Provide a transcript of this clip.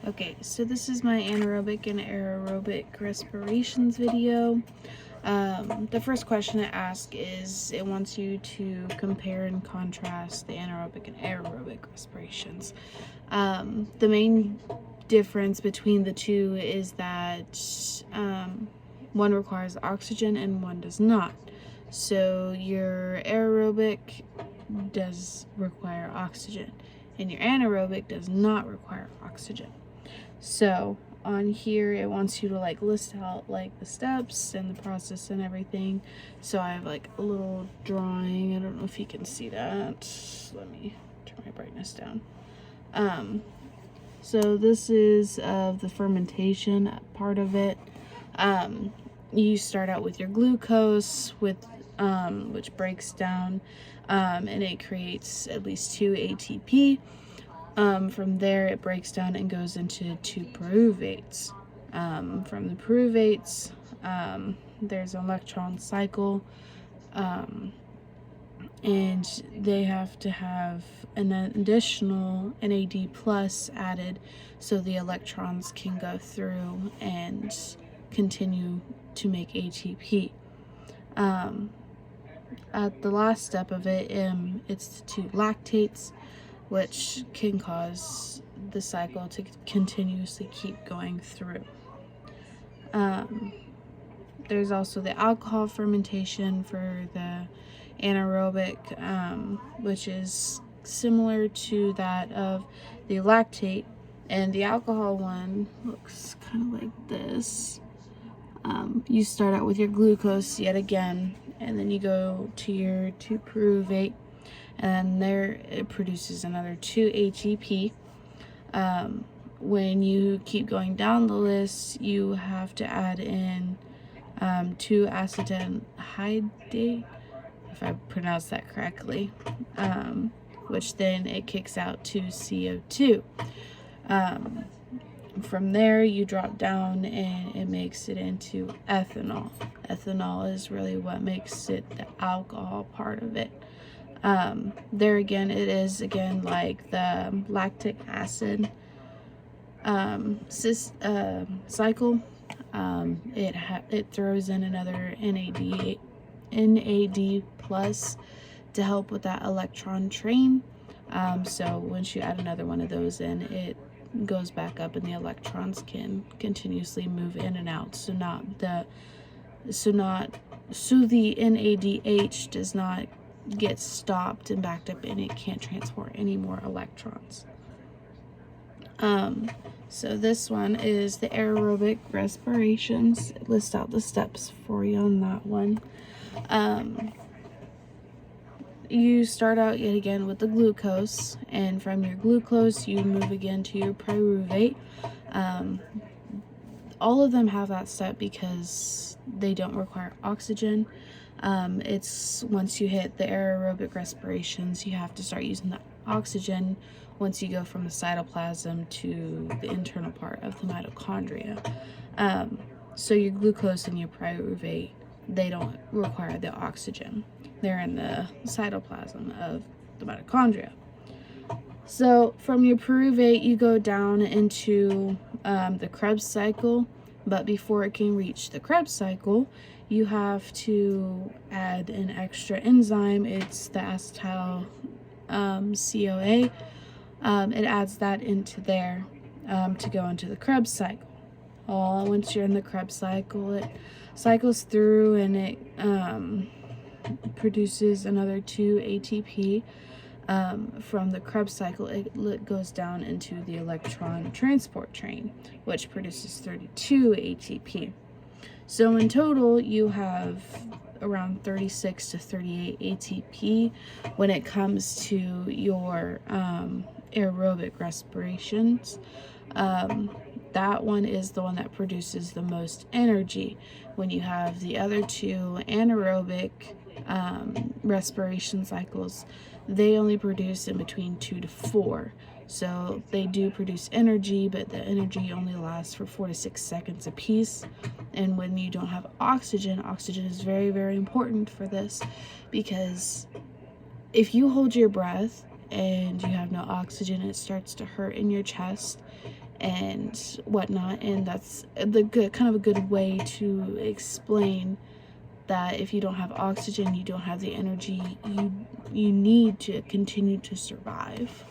Okay, so this is my anaerobic and aerobic respirations video. The first question it asks is it wants you to compare and contrast the anaerobic and aerobic respirations. The main difference between the two is that one requires oxygen and one does not. So your aerobic does require oxygen and your anaerobic does not require oxygen. So on here it wants you to list out the steps and the process and everything. So I have a little drawing. I don't know if you can see that. Let me turn my brightness down. So this is of the fermentation part of it. You start out with your glucose which breaks down and it creates at least 2 ATP. From there it breaks down and goes into 2 pyruvates. From the pyruvates, there's an electron cycle, and they have to have an additional NAD plus added so the electrons can go through and continue to make ATP. At the last step of it, it's the 2 lactates, which can cause the cycle to continuously keep going through. There's also the alcohol fermentation for the anaerobic, which is similar to that of the lactate, and the alcohol one looks kind of like this. You start out with your glucose yet again, and then you go to your 2 pyruvate, and there it produces another 2 ATP. When you keep going down the list, you have to add in 2 acetaldehyde, if I pronounce that correctly, which then it kicks out 2 CO2. From there you drop down and it makes it into ethanol. Ethanol is really what makes it the alcohol part of it. There again, it is again like the lactic acid cycle. It throws in another NAD plus to help with that electron train. So once you add another one of those in, it goes back up and the electrons can continuously move in and out. So the NADH does not get stopped and backed up and it can't transport any more electrons. So this one is the aerobic respirations. It lists out the steps for you on that one. You start out yet again with the glucose, and from your glucose you move again to your pyruvate. All of them have that step because they don't require oxygen. It's once you hit the aerobic respirations, you have to start using the oxygen once you go from the cytoplasm to the internal part of the mitochondria. So your glucose and your pyruvate, they don't require the oxygen. They're in the cytoplasm of the mitochondria. So from your pyruvate, you go down into the Krebs cycle, but before it can reach the Krebs cycle, you have to add an extra enzyme. It's the acetyl CoA. It adds that into there to go into the Krebs cycle. Once you're in the Krebs cycle, it cycles through and it produces another 2 ATP. From the Krebs cycle, it goes down into the electron transport train, which produces 32 ATP. So in total, you have around 36 to 38 ATP when it comes to your aerobic respirations. That one is the one that produces the most energy. When you have the other 2 anaerobic respiration cycles, they only produce in between 2 to 4. So they do produce energy, but the energy only lasts for 4 to 6 seconds a piece. And when you don't have oxygen, oxygen is very, very important for this, because if you hold your breath and you have no oxygen, it starts to hurt in your chest and whatnot. And that's the kind of a good way to explain that if you don't have oxygen, you don't have the energy you need to continue to survive.